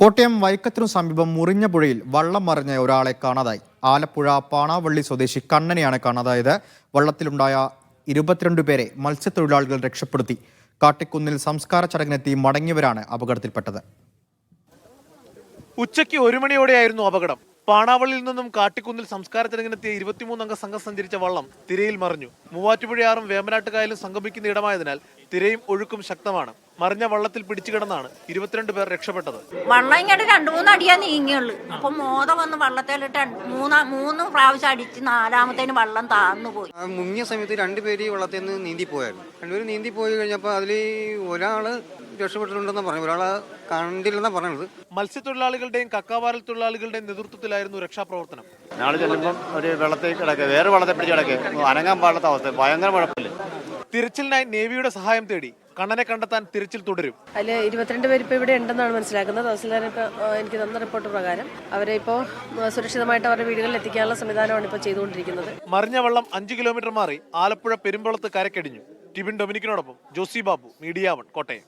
കോട്ടയം വൈക്കത്തിനു സമീപം മുറിഞ്ഞ പുഴയിൽ വള്ളം മറിഞ്ഞ ഒരാളെ കാണാതായി. ആലപ്പുഴ പാണാവള്ളി സ്വദേശി കണ്ണനെയാണ് കാണാതായത്. വള്ളത്തിലുണ്ടായ 22 പേരെ മത്സ്യത്തൊഴിലാളികൾ രക്ഷപ്പെടുത്തി. കാട്ടിക്കുന്നിൽ സംസ്കാര ചടങ്ങിനെത്തി മടങ്ങിയവരാണ് അപകടത്തിൽപ്പെട്ടത്. ഉച്ചയ്ക്ക് 1 മണിയോടെയായിരുന്നു അപകടം. പാണാവള്ളിയിൽ നിന്നും കാട്ടിക്കുന്നിൽ സംസ്കാര ചടങ്ങിനെത്തിയ 23 അംഗ സംഘം സഞ്ചരിച്ച വള്ളം തിരയിൽ മറിഞ്ഞു. മൂവാറ്റുപുഴയാറും വേമ്പനാട്ടുകായലും സംഗമിക്കുന്ന ഇടമായതിനാൽ തിരയും ഒഴുക്കും ശക്തമാണ്. മറിഞ്ഞ വള്ളത്തിൽ പിടിച്ചു കിടന്നാണ് 22 പേർ രക്ഷപ്പെട്ടത്. വള്ളം ഇങ്ങോട്ട് 2-3 അടിയാ നീങ്ങിയുള്ളു. അപ്പൊ മോത വന്ന് വള്ളത്തിലിട്ട് മൂന്ന് പ്രാവശ്യം അടിച്ച് 4-മത്തേന് വള്ളം താഴ്ന്നു പോയി. മുങ്ങിയ സമയത്ത് 2 പേര് വള്ളത്തിൽ നിന്ന് നീന്തിപ്പോയായിരുന്നു. 2 പേര് നീന്തി പോയി കഴിഞ്ഞപ്പോൾ അതിൽ ഒരാള് രക്ഷപ്പെട്ടിട്ടുണ്ടെന്ന് പറഞ്ഞു, ഒരാളെ കണ്ടില്ലെന്നാണ് പറഞ്ഞത്. മത്സ്യത്തൊഴിലാളികളുടെയും കക്കാവാരൽ തൊഴിലാളികളുടെയും നേതൃത്വത്തിലായിരുന്നു രക്ഷാപ്രവർത്തനം. ഞങ്ങൾ ചെല്ലുമ്പോൾ ഒരു വെള്ളത്തിൽ കിടക്കുക, വേറെ വെള്ളത്തെ പിടിച്ച് കിടക്കുക, അനങ്ങാൻ പാടാത്ത അവസ്ഥ, ഭയങ്കര കുഴപ്പമില്ല. തിരച്ചിലിനായി നേവിയുടെ സഹായം തേടി. കണ്ണനെ കണ്ടെത്താൻ തിരച്ചിൽ തുടരും. അതിൽ 22 പേര് ഇപ്പോൾ ഇവിടെ ഉണ്ടെന്നാണ് മനസ്സിലാക്കുന്നത്. തഹസിൽദാർ എനിക്ക് തന്ന റിപ്പോർട്ട് പ്രകാരം അവരെ ഇപ്പോൾ സുരക്ഷിതമായിട്ട് അവരുടെ വീടുകളിൽ എത്തിക്കാനുള്ള സംവിധാനമാണ് ഇപ്പോൾ ചെയ്തുകൊണ്ടിരിക്കുന്നത്. മറിഞ്ഞ വെള്ളം 5 കിലോമീറ്റർ മാറി ആലപ്പുഴ പെരുമ്പളത്ത് കരക്കടിഞ്ഞു. ടിബിൻ ഡൊമിനിക്കിനോടൊപ്പം ജോസി ബാബു, മീഡിയ 1, കോട്ടയം.